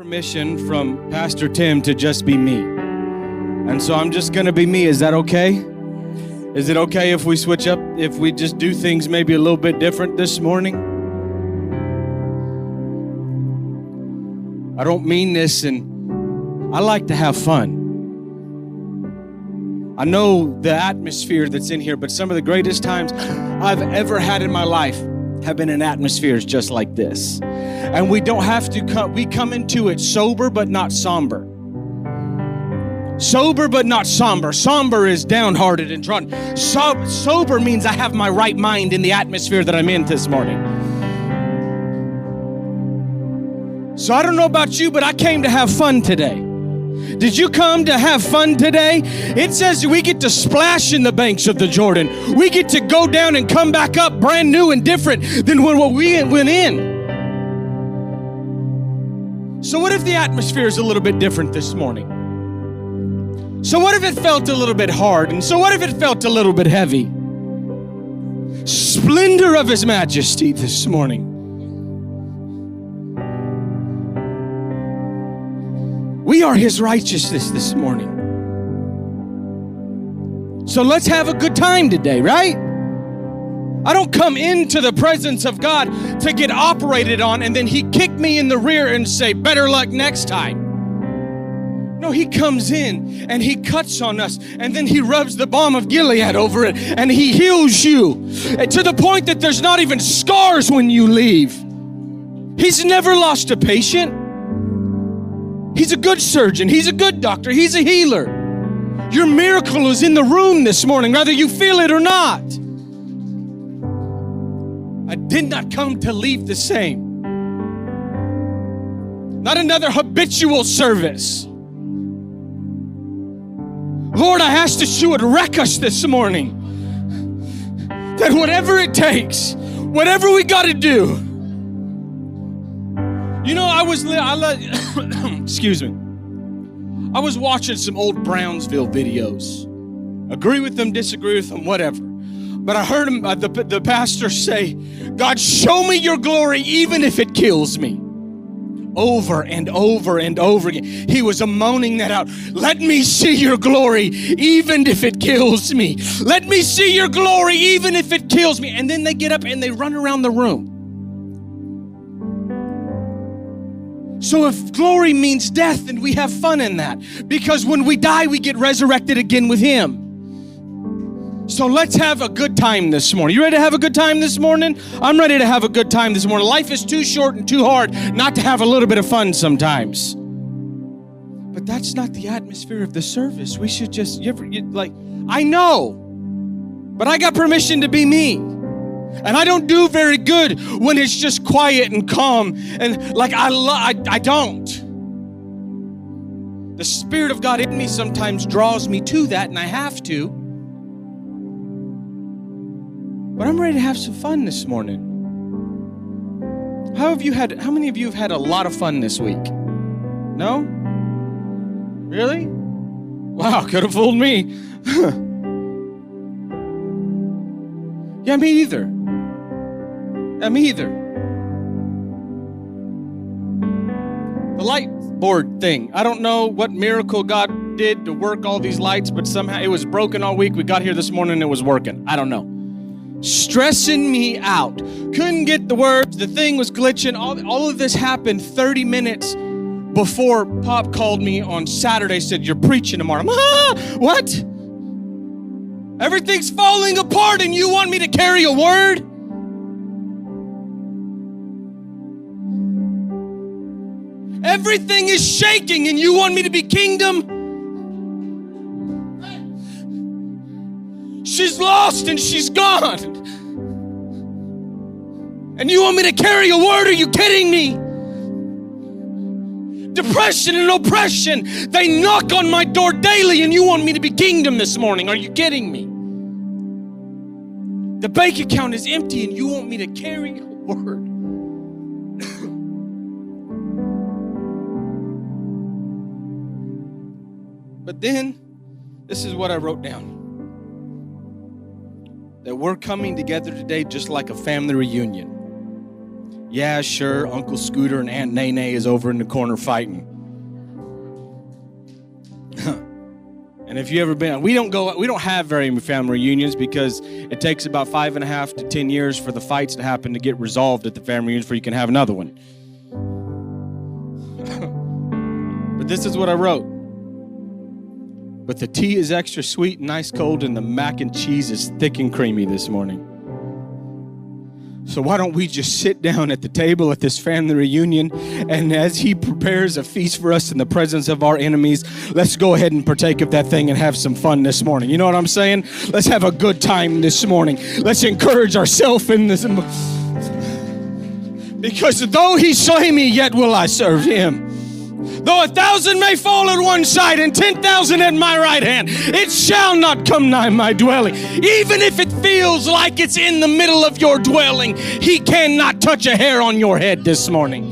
Permission from Pastor Tim to just be me. And so I'm just going to be me. Is that okay? Is it okay if we switch up, if we just do things maybe a little bit different this morning? I don't mean this, and I like to have fun. I know the atmosphere that's in here, but some of the greatest times I've ever had in my life have been in atmospheres just like this. And we don't have to we come into it sober but not somber. Sober but not somber. Somber is downhearted and trodden. Sober means I have my right mind in the atmosphere that I'm in this morning. So I don't know about you, but I came to have fun today. Did you come to have fun today? It says we get to splash in the banks of the Jordan. We get to go down and come back up brand new and different than when we went in. So what if the atmosphere is a little bit different this morning? So what if it felt a little bit hard? And so what if it felt a little bit heavy? Splendor of His majesty this morning. We are His righteousness this morning. So let's have a good time today, right? I don't come into the presence of God to get operated on and then He kick me in the rear and say, better luck next time. No, He comes in and He cuts on us and then He rubs the balm of Gilead over it and He heals you to the point that there's not even scars when you leave. He's never lost a patient. He's a good surgeon. He's a good doctor. He's a healer. Your miracle is in the room this morning, whether you feel it or not. I did not come to leave the same. Not another habitual service. Lord, I ask that You would wreck us this morning. That whatever it takes, whatever we got to do. You know, excuse me. I was watching some old Brownsville videos. Agree with them, disagree with them, whatever. But I heard him, the pastor say, God, show me Your glory even if it kills me. Over and over and over again. He was moaning that out. Let me see Your glory even if it kills me. Let me see Your glory even if it kills me. And then they get up and they run around the room. So if glory means death, then we have fun in that. Because when we die, we get resurrected again with Him. So let's have a good time this morning. You ready to have a good time this morning? I'm ready to have a good time this morning. Life is too short and too hard not to have a little bit of fun sometimes. But that's not the atmosphere of the service. We should just, I know, but I got permission to be me. And I don't do very good when it's just quiet and calm. And I don't. The Spirit of God in me sometimes draws me to that, and I have to. But I'm ready to have some fun this morning. How many of you have had a lot of fun this week? No? Really? Wow, could have fooled me. Yeah, me either. Me either. The light board thing. I don't know what miracle God did to work all these lights, but somehow it was broken all week. We got here this morning and it was working. I don't know. Stressing me out. Couldn't get the words. The thing was glitching. All of this happened 30 minutes before Pop called me on Saturday, said, you're preaching tomorrow. What? Everything's falling apart and you want me to carry a word? Everything is shaking and you want me to be kingdom? She's lost and she's gone. And you want me to carry a word? Are you kidding me? Depression and oppression, they knock on my door daily and you want me to be kingdom this morning. Are you kidding me? The bank account is empty and you want me to carry a word. But then, this is what I wrote down. That we're coming together today just like a family reunion. Yeah, sure, Uncle Scooter and Aunt Nene is over in the corner fighting. And if you ever been, we don't have very many family reunions because it takes about 5.5 to 10 years for the fights to happen to get resolved at the family reunions before you can have another one. But this is what I wrote. But the tea is extra sweet and ice cold, and the mac and cheese is thick and creamy this morning. So why don't we just sit down at the table at this family reunion, and as he prepares a feast for us in the presence of our enemies, let's go ahead and partake of that thing and have some fun this morning. You know what I'm saying? Let's have a good time this morning. Let's encourage ourselves in this. Because though he slay me, yet will I serve him. Though 1,000 may fall at one side and 10,000 at my right hand, it shall not come nigh my dwelling. Even if it feels like it's in the middle of your dwelling, he cannot touch a hair on your head this morning.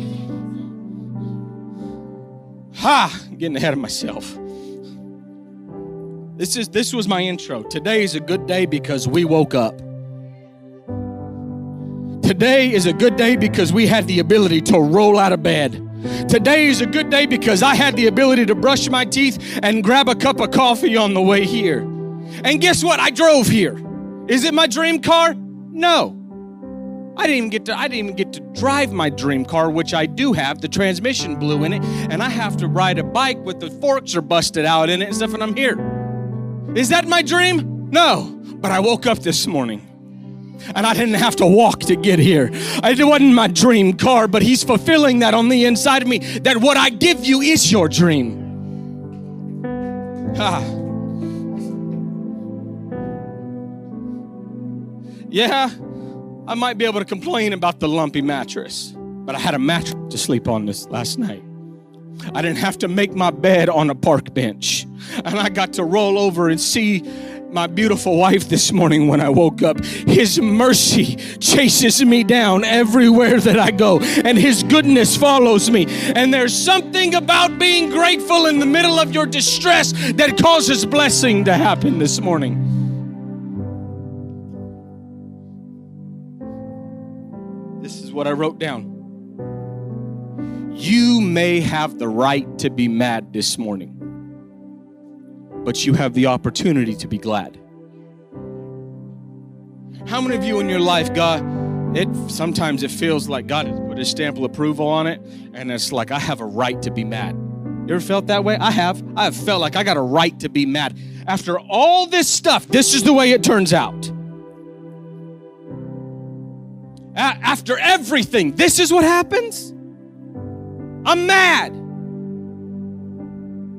I'm getting ahead of myself. This was my intro. Today is a good day because we woke up. Today is a good day because we had the ability to roll out of bed. Today is a good day because I had the ability to brush my teeth and grab a cup of coffee on the way here. And guess what? I drove here. Is it my dream car? No. I didn't even get to drive my dream car, which I do have. The transmission blew in it, and I have to ride a bike with the forks are busted out in it and stuff, and I'm here. Is that my dream? No. But I woke up this morning. And I didn't have to walk to get here. It wasn't my dream car, but he's fulfilling that on the inside of me, that what I give you is your dream. Yeah, I might be able to complain about the lumpy mattress, but I had a mattress to sleep on this last night. I didn't have to make my bed on a park bench. And I got to roll over and see my beautiful wife this morning when I woke up. His mercy chases me down everywhere that I go, and his goodness follows me. And there's something about being grateful in the middle of your distress that causes blessing to happen this morning. This is what I wrote down. You may have the right to be mad this morning, but you have the opportunity to be glad. How many of you in your life, sometimes it feels like God has put his stamp of approval on it, and it's like, I have a right to be mad. You ever felt that way? I have. I have felt like I got a right to be mad. After all this stuff, this is the way it turns out. After everything, this is what happens. I'm mad.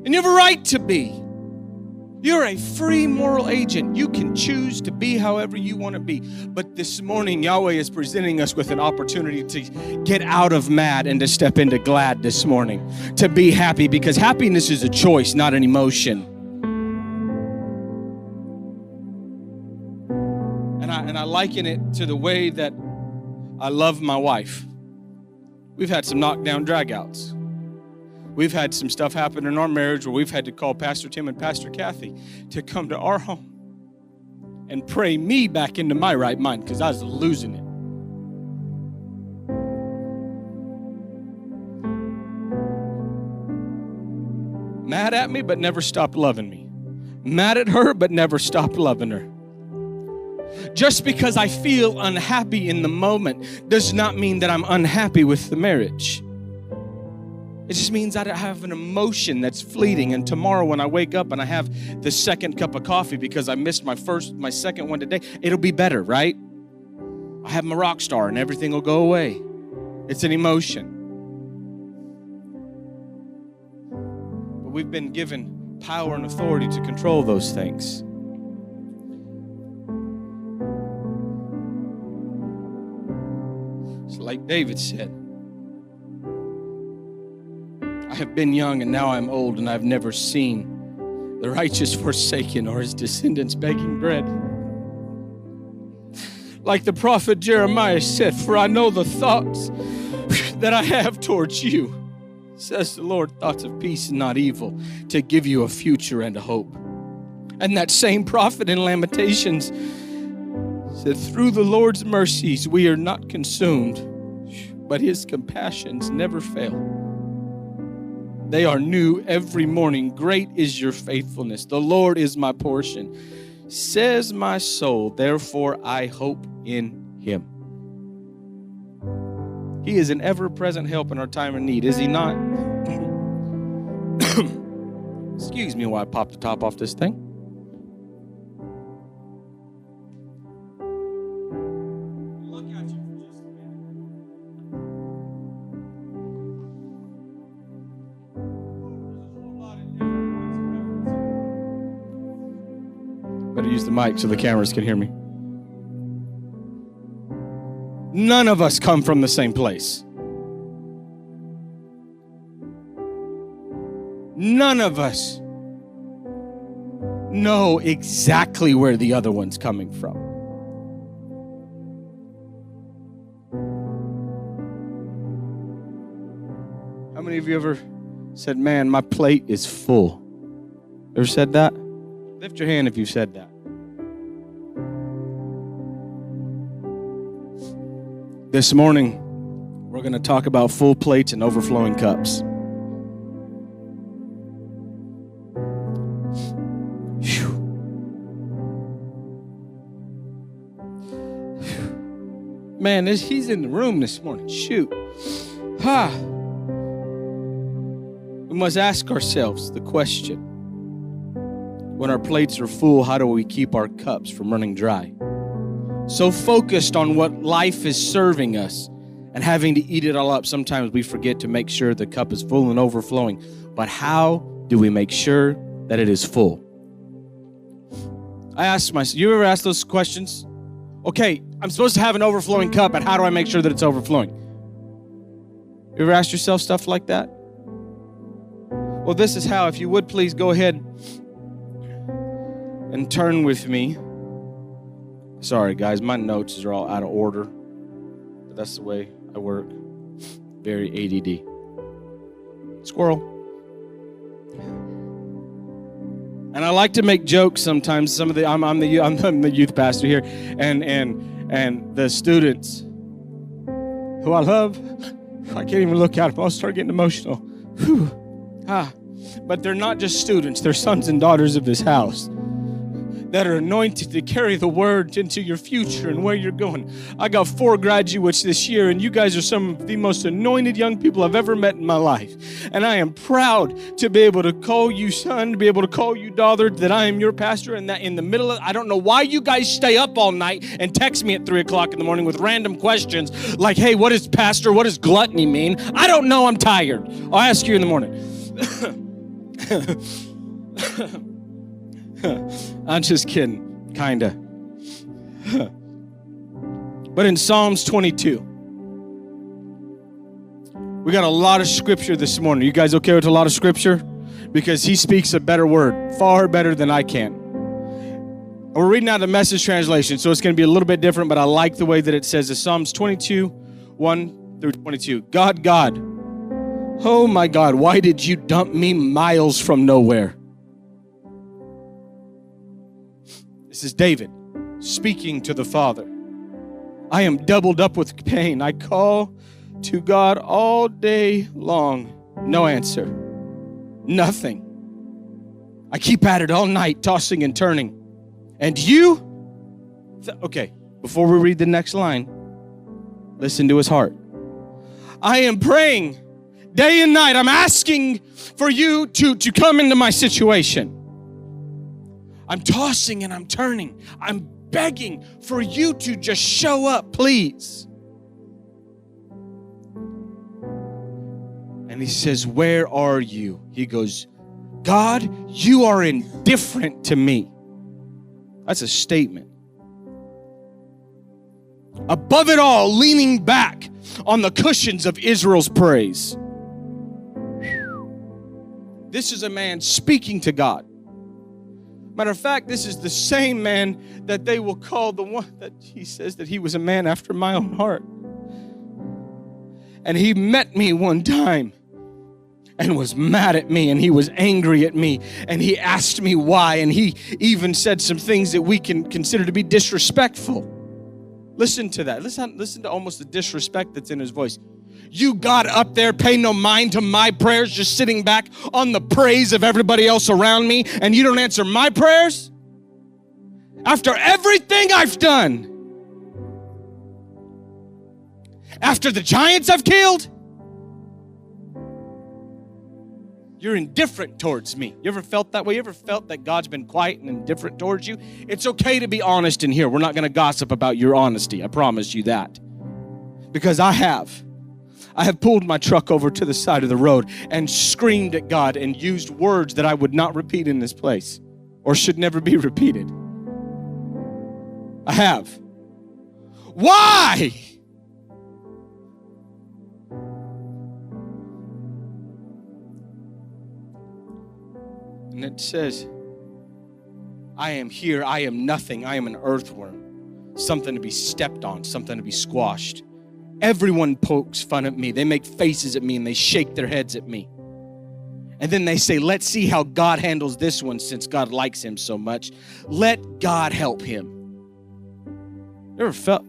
And you have a right to be. You're a free moral agent. You can choose to be however you want to be. But this morning, Yahweh is presenting us with an opportunity to get out of mad and to step into glad this morning. To be happy, because happiness is a choice, not an emotion. And I liken it to the way that I love my wife. We've had some knockdown dragouts. We've had some stuff happen in our marriage where we've had to call Pastor Tim and Pastor Kathy to come to our home and pray me back into my right mind because I was losing it. Mad at me, but never stopped loving me. Mad at her, but never stopped loving her. Just because I feel unhappy in the moment does not mean that I'm unhappy with the marriage. It just means that I have an emotion that's fleeting, and tomorrow when I wake up and I have the second cup of coffee because I missed my second one today, it'll be better, right? I have my rock star and everything will go away. It's an emotion. But we've been given power and authority to control those things. So like David said, I have been young and now I'm old, and I've never seen the righteous forsaken or his descendants begging bread. Like the prophet Jeremiah said, for I know the thoughts that I have towards you, says the Lord, thoughts of peace and not evil, to give you a future and a hope. And that same prophet in Lamentations said, through the Lord's mercies we are not consumed, but his compassions never fail. They are new every morning. Great is your faithfulness. The Lord is my portion. Says my soul, therefore I hope in him. He is an ever-present help in our time of need, is he not? Excuse me while I pop the top off this thing. Look at you for just a minute. Better use the mic so the cameras can hear me. None of us come from the same place. None of us know exactly where the other one's coming from. How many of you ever said, man, my plate is full? Ever said that? Lift your hand if you've said that. This morning, we're going to talk about full plates and overflowing cups. Whew. Man, he's in the room this morning. Shoot. We must ask ourselves the question, when our plates are full, how do we keep our cups from running dry? So focused on what life is serving us and having to eat it all up, sometimes we forget to make sure the cup is full and overflowing. But how do we make sure that it is full? I asked myself, you ever ask those questions? Okay, I'm supposed to have an overflowing cup, but how do I make sure that it's overflowing? You ever asked yourself stuff like that? Well, this is how. If you would please go ahead and turn with me. Sorry, guys, my notes are all out of order. But that's the way I work. Very ADD. Squirrel. And I like to make jokes sometimes. I'm the youth pastor here, and the students who I love, I can't even look at them. I'll start getting emotional. Whew. But they're not just students. They're sons and daughters of this house that are anointed to carry the word into your future and where you're going. I got 4 graduates this year, and you guys are some of the most anointed young people I've ever met in my life. And I am proud to be able to call you son, to be able to call you daughter, that I am your pastor, and that in the middle of, I don't know why you guys stay up all night and text me at 3 o'clock in the morning with random questions like, hey, what is pastor? What does gluttony mean? I don't know. I'm tired. I'll ask you in the morning. I'm just kidding, kinda. But in Psalms 22, we got a lot of scripture this morning. You guys okay with a lot of scripture? Because he speaks a better word, far better than I can. We're reading out the Message translation, so it's going to be a little bit different, but I like the way that it says it. Psalms 22, 1 through 22. God, oh my God, why did you dump me miles from nowhere? This is David speaking to the Father. I am doubled up with pain. I call to God all day long. No answer. Nothing. I keep at it all night, tossing and turning. And you? Okay, before we read the next line, listen to his heart. I am praying day and night. I'm asking for you to come into my situation. I'm tossing and I'm turning. I'm begging for you to just show up, please. And he says, where are you? He goes, God, you are indifferent to me. That's a statement. Above it all, leaning back on the cushions of Israel's praise. This is a man speaking to God. Matter of fact, this is the same man that they will call the one that he says that he was a man after my own heart. And he met me one time and was mad at me, and he was angry at me, and he asked me why, and he even said some things that we can consider to be disrespectful. Listen to that. Listen to almost the disrespect that's in his voice. You got up there, pay no mind to my prayers, just sitting back on the praise of everybody else around me, and you don't answer my prayers? After everything I've done, after the giants I've killed, you're indifferent towards me. You ever felt that way? You ever felt that God's been quiet and indifferent towards you? It's okay to be honest in here. We're not going to gossip about your honesty. I promise you that. Because I have pulled my truck over to the side of the road and screamed at God and used words that I would not repeat in this place or should never be repeated. I have. Why? And it says, I am here, I am nothing, I am an earthworm, something to be stepped on, something to be squashed. Everyone pokes fun at me. They make faces at me and they shake their heads at me. And then they say, let's see how God handles this one since God likes him so much. Let God help him. You ever felt?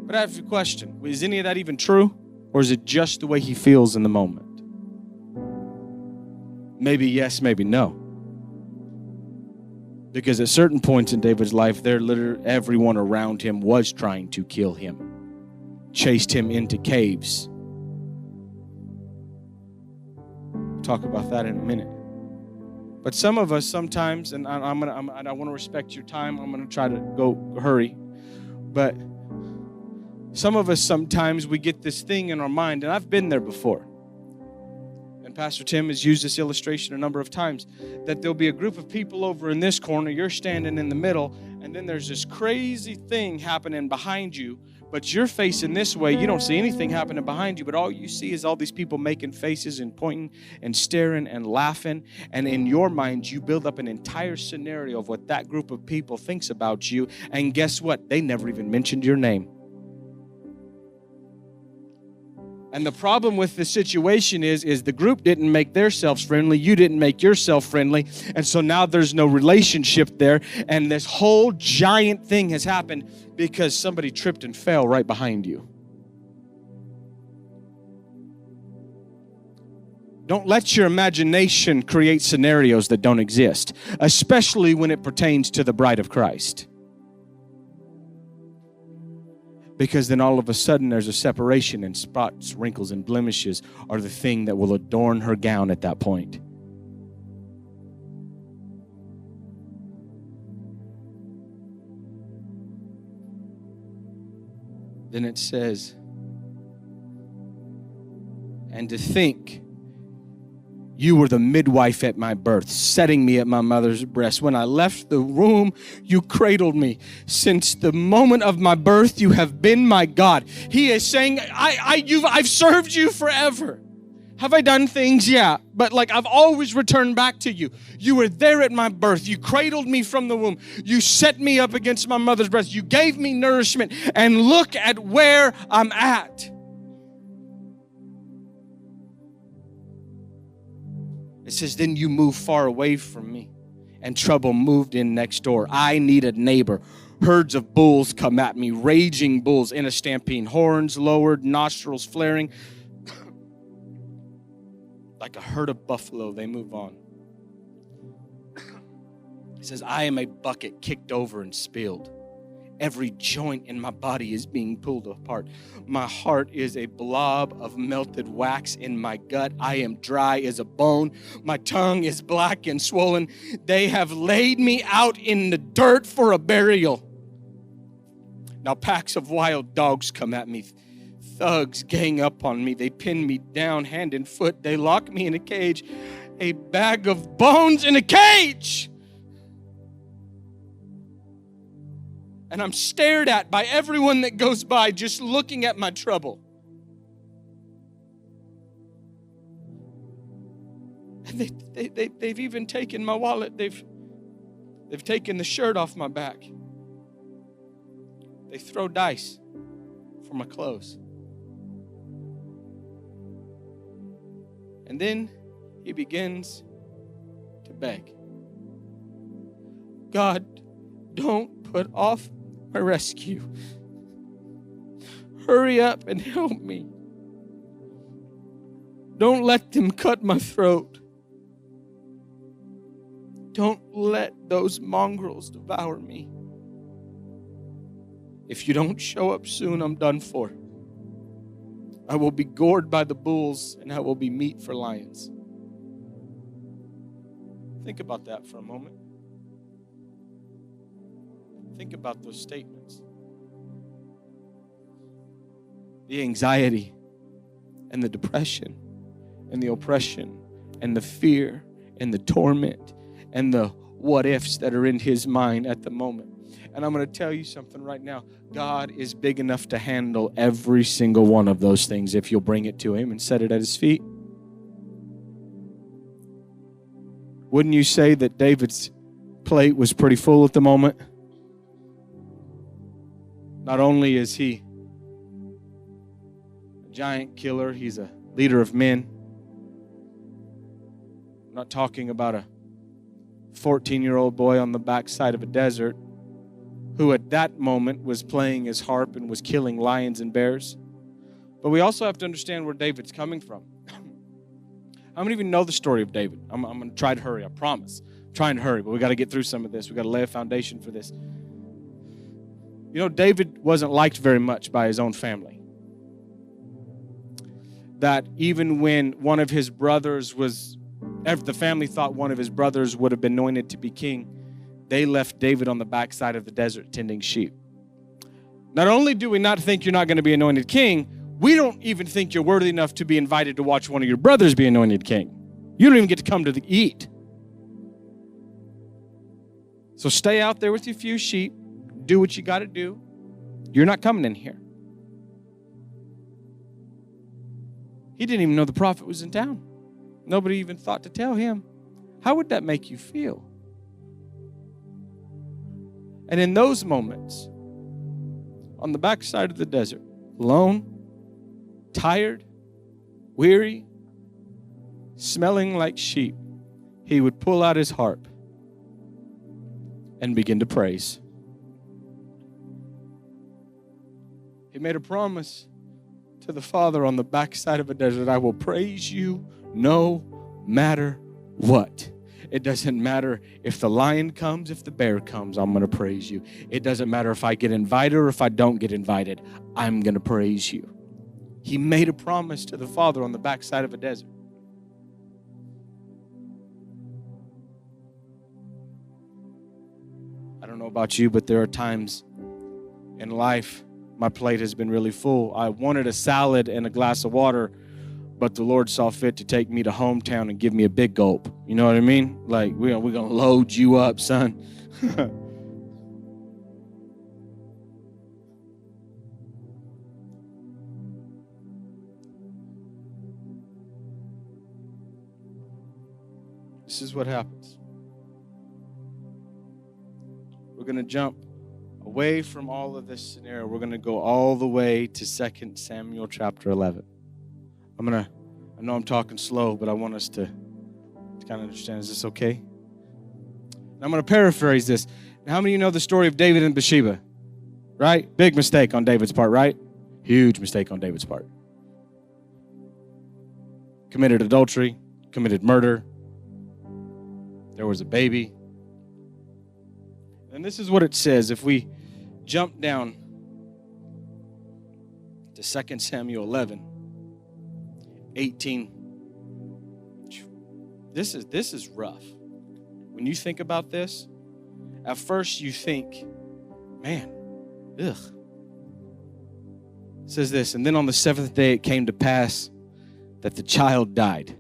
But I have a question. Is any of that even true? Or is it just the way he feels in the moment? Maybe yes, maybe no. Because at certain points in David's life, everyone around him was trying to kill him, chased him into caves. We'll talk about that in a minute. But some of us sometimes, and I want to respect your time. I'm going to try to go hurry. But some of us sometimes we get this thing in our mind, and I've been there before. Pastor Tim has used this illustration a number of times, that there'll be a group of people over in this corner, you're standing in the middle, and then there's this crazy thing happening behind you, but you're facing this way. You don't see anything happening behind you, but all you see is all these people making faces and pointing and staring and laughing, and in your mind, you build up an entire scenario of what that group of people thinks about you, and guess what? They never even mentioned your name. And the problem with the situation is the group didn't make themselves friendly. You didn't make yourself friendly. And so now there's no relationship there. And this whole giant thing has happened because somebody tripped and fell right behind you. Don't let your imagination create scenarios that don't exist, especially when it pertains to the bride of Christ. Because then all of a sudden there's a separation, and spots, wrinkles, and blemishes are the thing that will adorn her gown at that point. Then it says, and to think you were the midwife at my birth, setting me at my mother's breast. When I left the womb, you cradled me. Since the moment of my birth, you have been my God. He is saying, I've served you forever. Have I done things? Yeah. But I've always returned back to you. You were there at my birth. You cradled me from the womb. You set me up against my mother's breast. You gave me nourishment. And look at where I'm at. It says, then you moved far away from me, and trouble moved in next door. I need a neighbor. Herds of bulls come at me, raging bulls in a stampede, horns lowered, nostrils flaring. Like a herd of buffalo, they move on. It says, I am a bucket kicked over and spilled. Every joint in my body is being pulled apart. My heart is a blob of melted wax in my gut. I am dry as a bone. My tongue is black and swollen. They have laid me out in the dirt for a burial. Now packs of wild dogs come at me. Thugs gang up on me. They pin me down hand and foot. They lock me in a cage. A bag of bones in a cage. And I'm stared at by everyone that goes by just looking at my trouble. And they've even taken my wallet. They've taken the shirt off my back. They throw dice for my clothes. And then he begins to beg. God, don't put off my rescue. Hurry up and help me. Don't let them cut my throat. Don't let those mongrels devour me. If you don't show up soon, I'm done for. I will be gored by the bulls, and I will be meat for lions. Think about that for a moment. Think about those statements. The anxiety and the depression and the oppression and the fear and the torment and the what ifs that are in his mind at the moment. And I'm going to tell you something right now. God is big enough to handle every single one of those things if you'll bring it to him and set it at his feet. Wouldn't you say that David's plate was pretty full at the moment? Not only is he a giant killer, he's a leader of men. I'm not talking about a 14-year-old boy on the backside of a desert who at that moment was playing his harp and was killing lions and bears. But we also have to understand where David's coming from. How many of you know the story of David? I'm going to try to hurry, I promise. I'm trying to hurry, but we got to get through some of this. We got to lay a foundation for this. You know, David wasn't liked very much by his own family. That even when one of his brothers the family thought one of his brothers would have been anointed to be king, they left David on the backside of the desert tending sheep. Not only do we not think you're not going to be anointed king, we don't even think you're worthy enough to be invited to watch one of your brothers be anointed king. You don't even get to come to eat. So stay out there with your few sheep. Do what you got to do. You're not coming in here. He didn't even know the prophet was in town. Nobody even thought to tell him. How would that make you feel? And in those moments, on the backside of the desert, alone, tired, weary, smelling like sheep, he would pull out his harp and begin to praise. He made a promise to the Father on the backside of a desert, I will praise you no matter what. It doesn't matter if the lion comes, if the bear comes, I'm going to praise you. It doesn't matter if I get invited or if I don't get invited, I'm going to praise you. He made a promise to the Father on the backside of a desert. I don't know about you, but there are times in life my plate has been really full. I wanted a salad and a glass of water, but the Lord saw fit to take me to hometown and give me a big gulp. You know what I mean? Like, we're going to load you up, son. This is what happens. We're going to jump away from all of this scenario. We're going to go all the way to 2 Samuel chapter 11. I know I'm talking slow, but I want us to kind of understand. Is this okay? And I'm going to paraphrase this. Now, how many of you know the story of David and Bathsheba? Right? Big mistake on David's part, right? Huge mistake on David's part. Committed adultery, committed murder. There was a baby. And this is what it says. If we jump down to 2 Samuel 11, 18. This is rough. When you think about this, at first you think, man, ugh. It says this, and then on the seventh day it came to pass that the child died.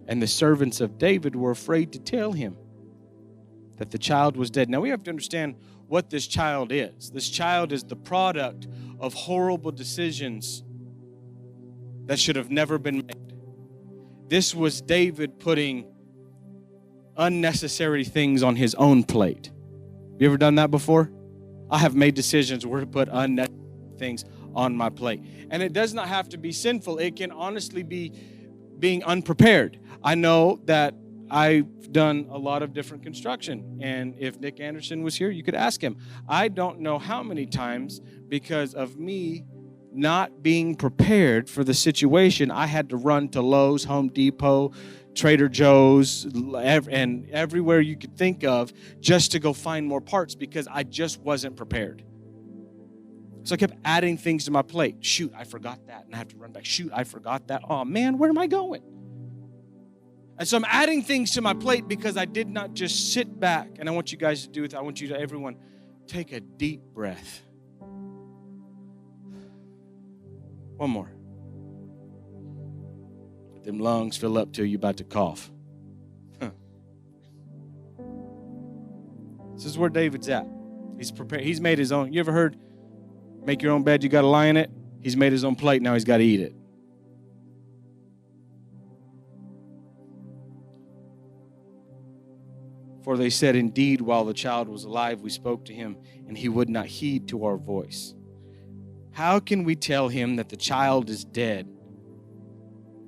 And the servants of David were afraid to tell him that the child was dead. Now we have to understand what this child is. This child is the product of horrible decisions that should have never been made. This was David putting unnecessary things on his own plate. You ever done that before? I have made decisions where to put unnecessary things on my plate. And it does not have to be sinful. It can honestly be being unprepared. I know that I've done a lot of different construction. And if Nick Anderson was here, you could ask him. I don't know how many times, because of me not being prepared for the situation, I had to run to Lowe's, Home Depot, Trader Joe's, and everywhere you could think of just to go find more parts because I just wasn't prepared. So I kept adding things to my plate. Shoot, I forgot that, and I have to run back. Shoot, I forgot that. Oh, man, where am I going? And so I'm adding things to my plate because I did not just sit back. And I want you guys to do it. I want you to, everyone, take a deep breath. One more. Let them lungs fill up till you're about to cough. This is where David's at. He's prepared. He's made his own. You ever heard, make your own bed, you got to lie in it? He's made his own plate, now he's got to eat it. For they said, indeed, while the child was alive, we spoke to him, and he would not heed to our voice. How can we tell him that the child is dead?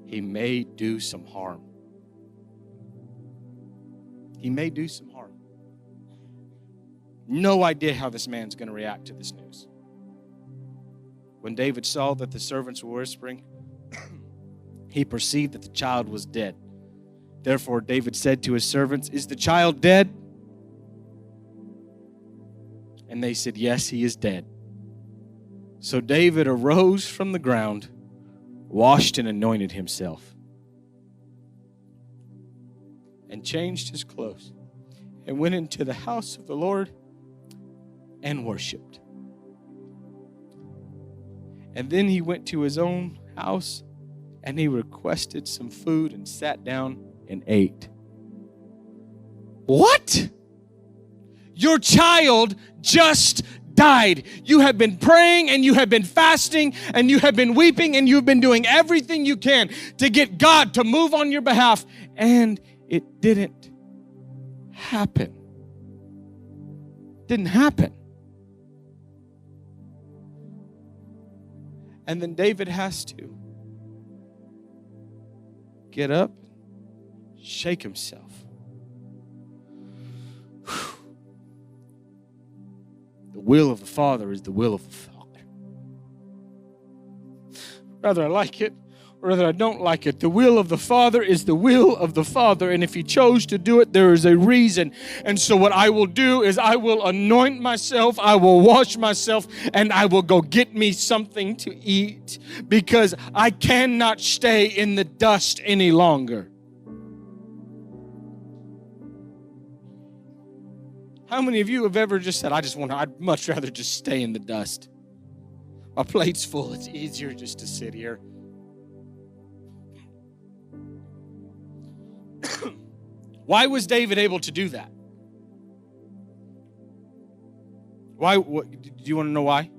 He may do some harm. He may do some harm. No idea how this man's going to react to this news. When David saw that the servants were whispering, he perceived that the child was dead. Therefore, David said to his servants, is the child dead? And they said, yes, he is dead. So David arose from the ground, washed and anointed himself, and changed his clothes, and went into the house of the Lord and worshiped. And then he went to his own house, and he requested some food and sat down and ate. What? Your child just died. You have been praying and you have been fasting and you have been weeping and you've been doing everything you can to get God to move on your behalf, and it didn't happen. Didn't happen. And then David has to get up, shake himself. The will of the Father is the will of the Father. Whether I like it or whether I don't like it, the will of the Father is the will of the Father. And if He chose to do it, there is a reason. And so what I will do is I will anoint myself, I will wash myself, and I will go get me something to eat, because I cannot stay in the dust any longer. How many of you have ever just said, I'd much rather just stay in the dust. My plate's full. It's easier just to sit here. Why was David able to do that? Why? Do you want to know why?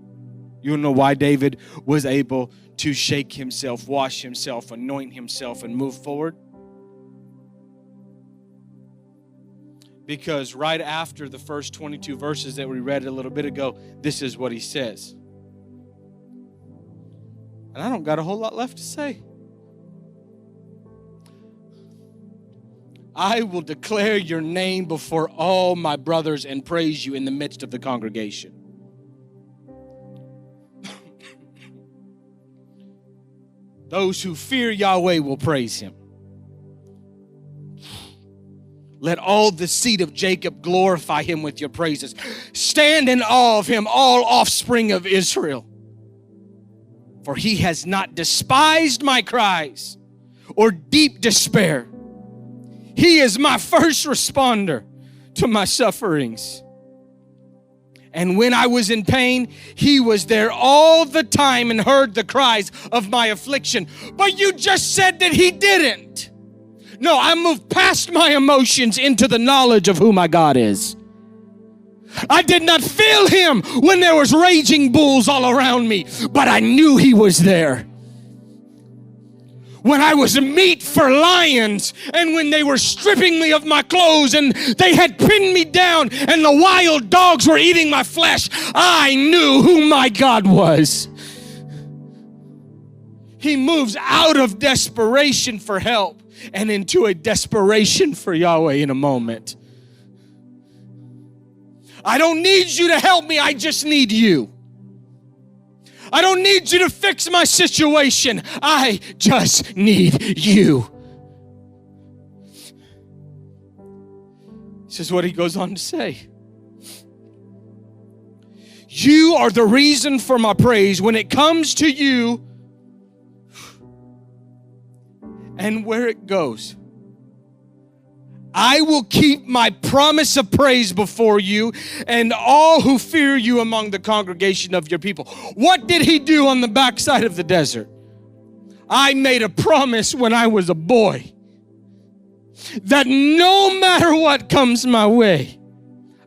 You want to know why David was able to shake himself, wash himself, anoint himself, and move forward? Because right after the first 22 verses that we read a little bit ago, this is what he says. And I don't got a whole lot left to say. I will declare your name before all my brothers and praise you in the midst of the congregation. Those who fear Yahweh will praise him. Let all the seed of Jacob glorify him with your praises. Stand in awe of him, all offspring of Israel. For he has not despised my cries or deep despair. He is my first responder to my sufferings. And when I was in pain, he was there all the time and heard the cries of my affliction. But you just said that he didn't. No, I moved past my emotions into the knowledge of who my God is. I did not feel him when there was raging bulls all around me, but I knew he was there. When I was meat for lions, and when they were stripping me of my clothes and they had pinned me down and the wild dogs were eating my flesh, I knew who my God was. He moves out of desperation for help and into a desperation for Yahweh in a moment. I don't need you to help me, I just need you. I don't need you to fix my situation, I just need you. This is what he goes on to say. You are the reason for my praise when it comes to you and where it goes. I will keep my promise of praise before you and all who fear you among the congregation of your people. What did he do on the backside of the desert? I made a promise when I was a boy that no matter what comes my way,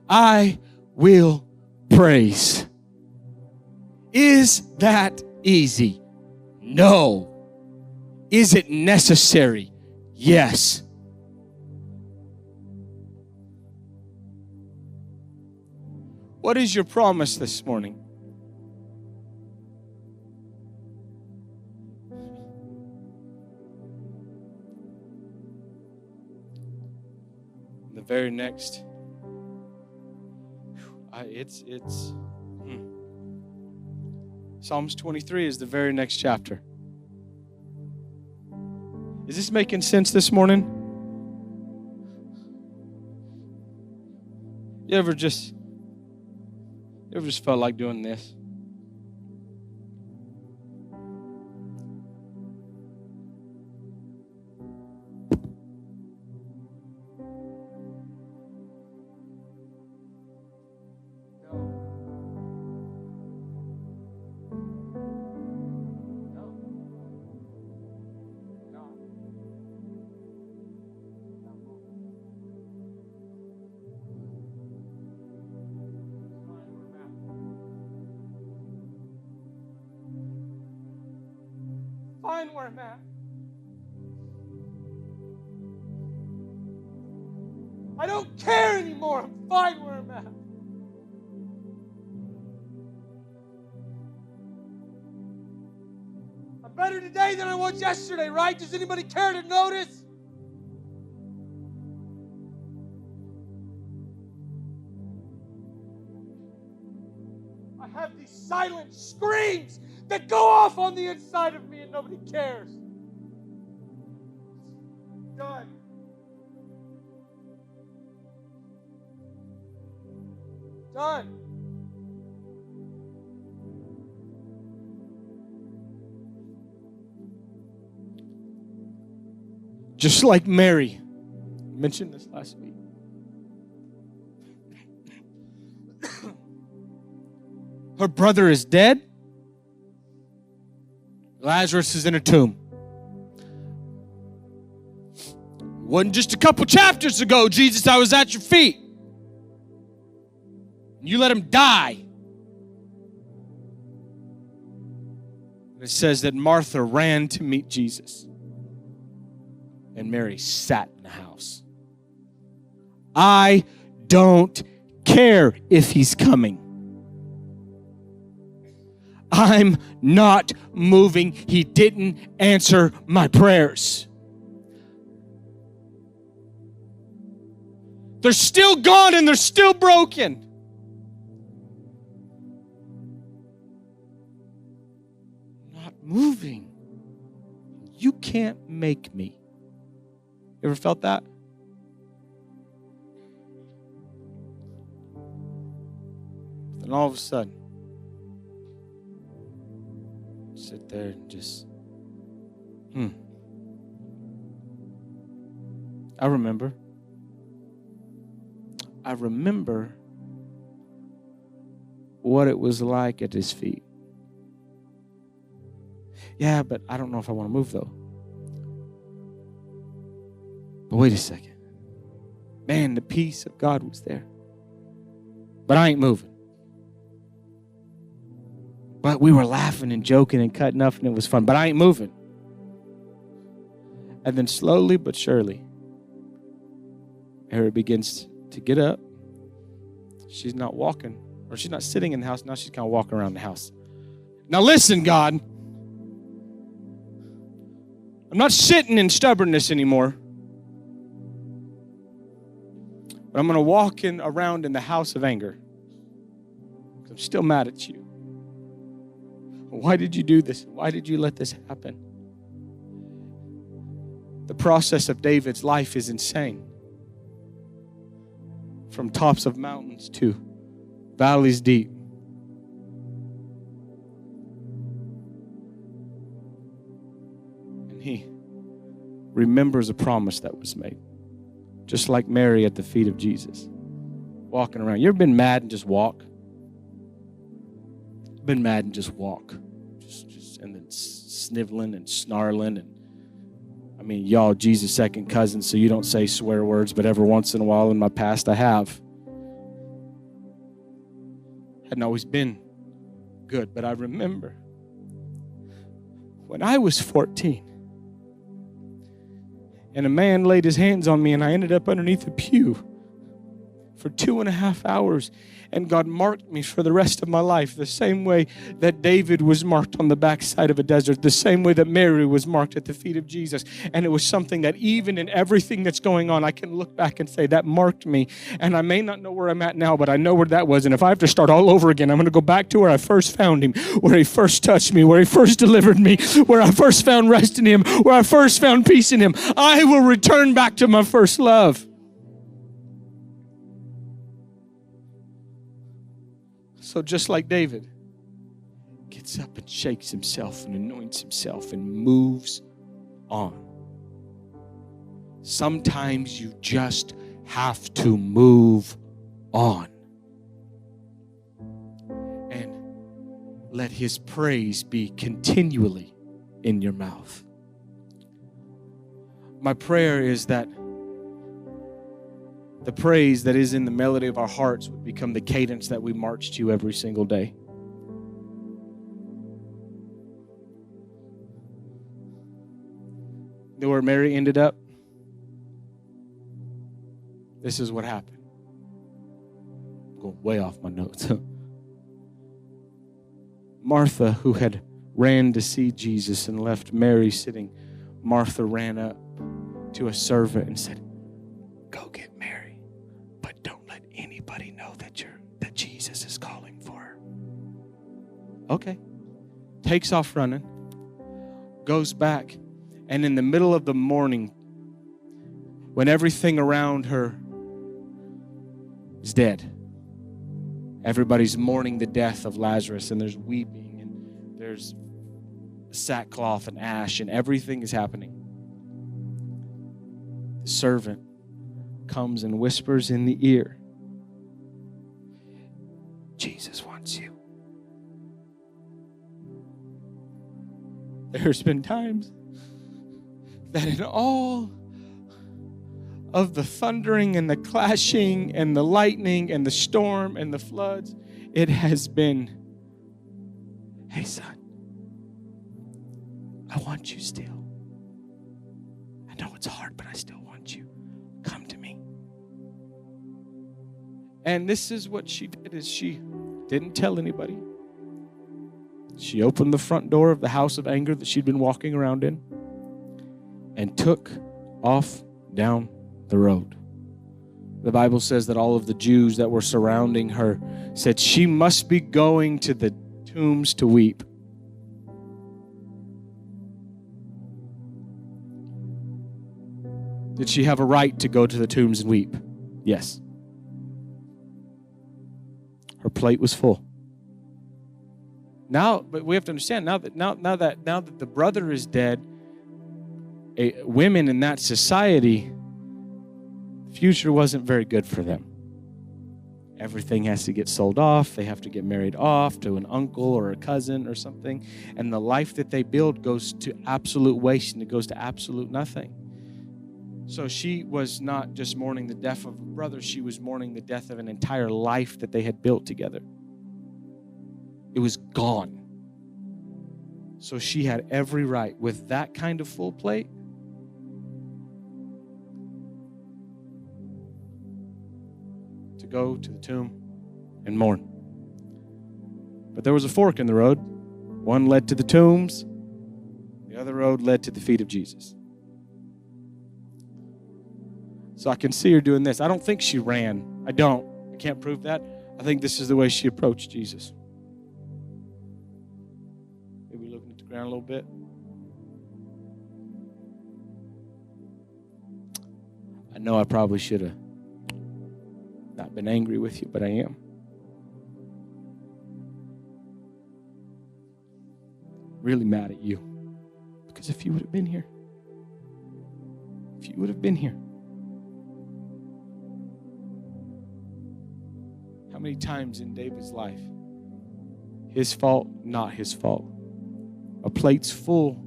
I will praise. Is that easy? No. Is it necessary? Yes. What is your promise this morning? The very next, Psalms 23 is the very next chapter. Is this making sense this morning? You ever just felt like doing this? Find where I'm at. I don't care anymore. I'm fine where I'm at. I'm better today than I was yesterday, right? Does anybody care to notice? I have these silent screams that go off on the inside of me and nobody cares. Done. Done. Just like Mary. I mentioned this last week. Her brother is dead. Lazarus is in a tomb. Wasn't just a couple chapters ago, Jesus, I was at your feet. You let him die. It says that Martha ran to meet Jesus. And Mary sat in the house. I don't care if he's coming. I'm not moving. He didn't answer my prayers. They're still gone and they're still broken. Not moving. You can't make me. You ever felt that? Then all of a sudden, sit there and just, I remember what it was like at his feet. Yeah, but I don't know if I want to move though. But wait a second. Man, the peace of God was there. But I ain't moving. But we were laughing and joking and cutting up and it was fun. But I ain't moving. And then slowly but surely, Mary begins to get up. She's not walking, or she's not sitting in the house. Now she's kind of walking around the house. Now listen, God. I'm not sitting in stubbornness anymore. But I'm going to walk around in the house of anger. I'm still mad at you. Why did you do this? Why did you let this happen? The process of David's life is insane. From tops of mountains to valleys deep. And he remembers a promise that was made. Just like Mary at the feet of Jesus. Walking around. You ever been mad and just walk? Been mad and just walk. Just and then sniveling and snarling. And I mean, y'all Jesus' second cousins, so you don't say swear words, but every once in a while in my past I have. Hadn't always been good, but I remember when I was 14 and a man laid his hands on me and I ended up underneath a pew for 2.5 hours. And God marked me for the rest of my life the same way that David was marked on the backside of a desert, the same way that Mary was marked at the feet of Jesus. And it was something that even in everything that's going on, I can look back and say, that marked me. And I may not know where I'm at now, but I know where that was. And if I have to start all over again, I'm going to go back to where I first found him, where he first touched me, where he first delivered me, where I first found rest in him, where I first found peace in him. I will return back to my first love. So just like David gets up and shakes himself and anoints himself and moves on. Sometimes you just have to move on. And let his praise be continually in your mouth. My prayer is that the praise that is in the melody of our hearts would become the cadence that we march to every single day. You know where Mary ended up? This is what happened. I'm going way off my notes. Martha, who had ran to see Jesus and left Mary sitting, Martha ran up to a servant and said, "Go get Mary. Don't let anybody know that Jesus is calling for her." Okay. Takes off running. Goes back. And in the middle of the morning, when everything around her is dead, everybody's mourning the death of Lazarus, and there's weeping, and there's sackcloth and ash, and everything is happening. The servant comes and whispers in the ear, "Jesus wants you." There's been times that in all of the thundering and the clashing and the lightning and the storm and the floods, it has been, "Hey son, I want you still. I know it's hard, but I still want you. Come to me." And this is what she did, is she didn't tell anybody. She opened the front door of the house of anger that she'd been walking around in and took off down the road. The Bible says that all of the Jews that were surrounding her said she must be going to the tombs to weep. Did she have a right to go to the tombs and weep? Yes. Her plate was full. Now, but we have to understand now that the brother is dead, women in that society, the future wasn't very good for them. Everything has to get sold off. They have to get married off to an uncle or a cousin or something. And the life that they build goes to absolute waste, and it goes to absolute nothing. So she was not just mourning the death of a brother, she was mourning the death of an entire life that they had built together. It was gone. So she had every right, with that kind of full plate, to go to the tomb and mourn. But there was a fork in the road. One led to the tombs, The other road led to the feet of Jesus. So I can see her doing this. I don't think she ran. I can't prove that. I think this is the way she approached Jesus. Maybe looking at the ground a little bit. I know I probably should have not been angry with you, but I am. Really mad at you. Because if you would have been here, how many times in David's life, his fault, not his fault. A plate's full,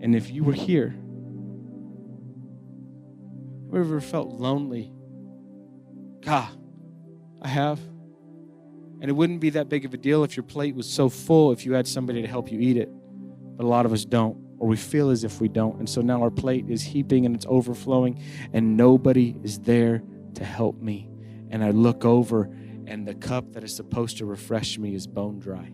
and if you were here, whoever felt lonely, God, I have. And it wouldn't be that big of a deal if your plate was so full if you had somebody to help you eat it. But a lot of us don't, or we feel as if we don't. And so now our plate is heaping and it's overflowing, and nobody is there to help me. And I look over, and the cup that is supposed to refresh me is bone dry.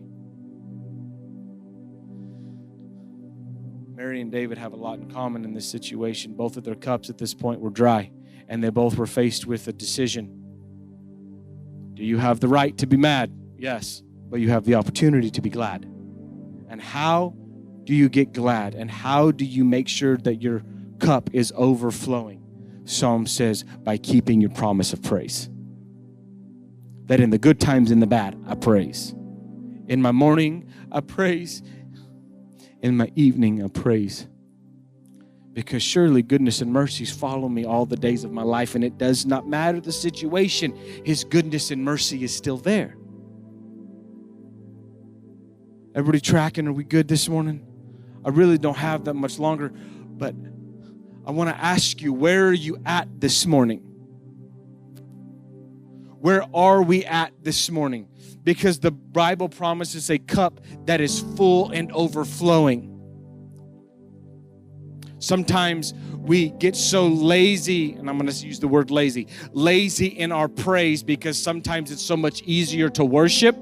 Mary and David have a lot in common in this situation. Both of their cups at this point were dry, and they both were faced with a decision. Do you have the right to be mad? Yes, but you have the opportunity to be glad. And how do you get glad? And how do you make sure that your cup is overflowing? Psalm says, by keeping your promise of praise. That in the good times and the bad, I praise. In my morning, I praise. In my evening, I praise. Because surely goodness and mercies follow me all the days of my life, and it does not matter the situation, His goodness and mercy is still there. Everybody tracking? Are we good this morning? I really don't have that much longer, but I want to ask you, where are you at this morning? Where are we at this morning? Because the Bible promises a cup that is full and overflowing. Sometimes we get so lazy, and I'm going to use the word lazy in our praise, because sometimes it's so much easier to worship.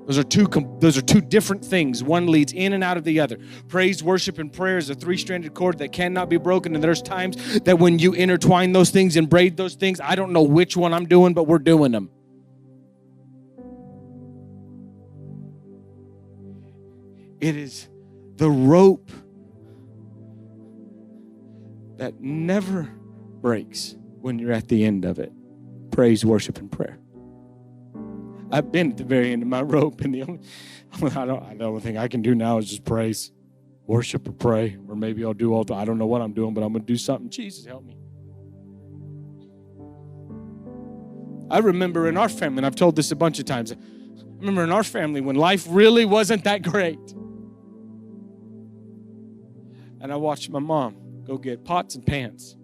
Those are two different things. One leads in and out of the other. Praise, worship, and prayer is a three-stranded cord that cannot be broken. And there's times that when you intertwine those things and braid those things, I don't know which one I'm doing, but we're doing them. It is the rope that never breaks when you're at the end of it. Praise, worship, and prayer. I've been at the very end of my rope, and the only thing I can do now is just praise, worship, or pray, or maybe I'll do I don't know what I'm doing, but I'm going to do something. Jesus, help me. I remember in our family, and I've told this a bunch of times, I remember in our family when life really wasn't that great. And I watched my mom go get pots and pans.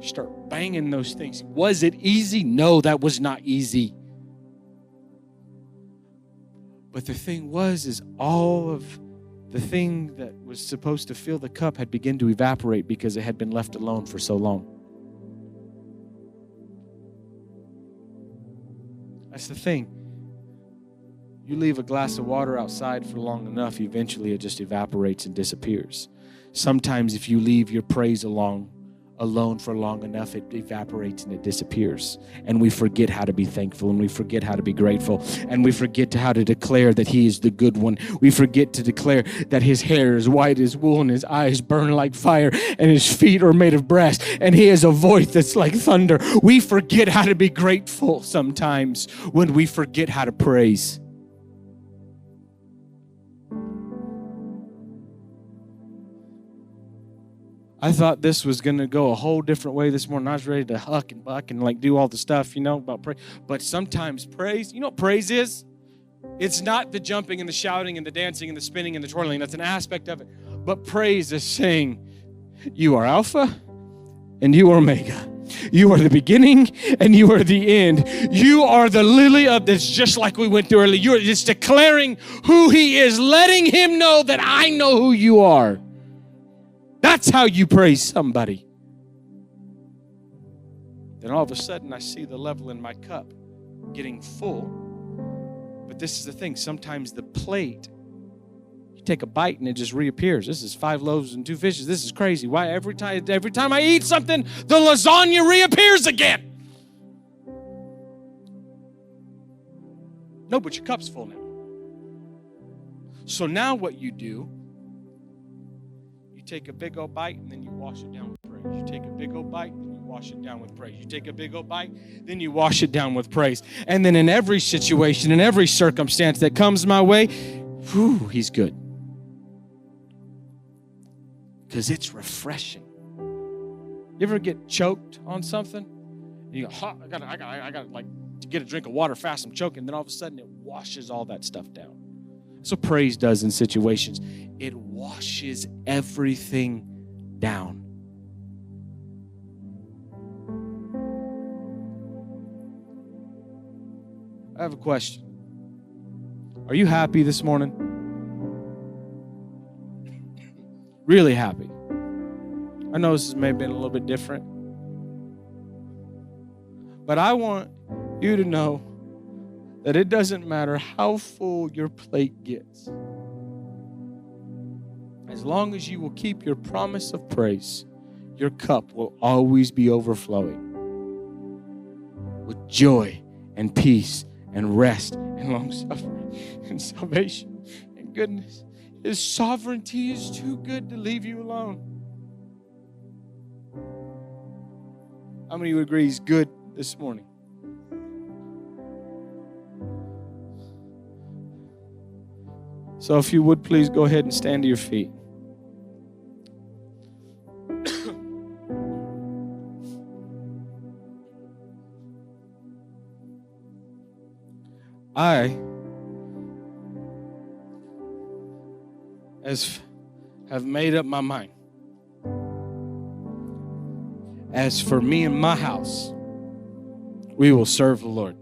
Start banging those things. Was it easy? No, that was not easy. But the thing is all of the thing that was supposed to fill the cup had begun to evaporate because it had been left alone for so long. That's the thing. You leave a glass of water outside for long enough, eventually it just evaporates and disappears. Sometimes if you leave your praise alone for long enough, it evaporates and it disappears. And we forget how to be thankful, and we forget how to be grateful, and we forget how to declare that He is the good one. We forget to declare that His hair is white as wool, and His eyes burn like fire, and His feet are made of brass, and He has a voice that's like thunder. We forget how to be grateful sometimes when we forget how to praise. I thought this was going to go a whole different way this morning. I was ready to huck and buck and do all the stuff, about praise. But sometimes praise, you know what praise is? It's not the jumping and the shouting and the dancing and the spinning and the twirling. That's an aspect of it. But praise is saying, you are Alpha and you are Omega. You are the beginning and you are the end. You are the lily of this, just like we went through earlier. You are just declaring who He is, letting Him know that I know who you are. That's how you praise somebody. Then all of a sudden I see the level in my cup getting full. But this is the thing. Sometimes the plate, you take a bite and it just reappears. This is 5 loaves and 2 fishes. This is crazy. Why every time I eat something, the lasagna reappears again? No, but your cup's full now. So now what you do, you take a big old bite and then you wash it down with praise. You take a big old bite, then you wash it down with praise. You take a big old bite, then you wash it down with praise. And then in every situation, in every circumstance that comes my way, whew, he's good. Because it's refreshing. You ever get choked on something? And you go, I gotta like to get a drink of water fast, I'm choking. Then all of a sudden it washes all that stuff down. That's what praise does in situations. It washes everything down. I have a question. Are you happy this morning? Really happy? I know this may have been a little bit different. But I want you to know that it doesn't matter how full your plate gets. As long as you will keep your promise of praise, your cup will always be overflowing with joy and peace and rest and long-suffering and salvation and goodness. His sovereignty is too good to leave you alone. How many of you agree he's good this morning? So if you would, please go ahead and stand to your feet. I have made up my mind. As for me and my house, we will serve the Lord.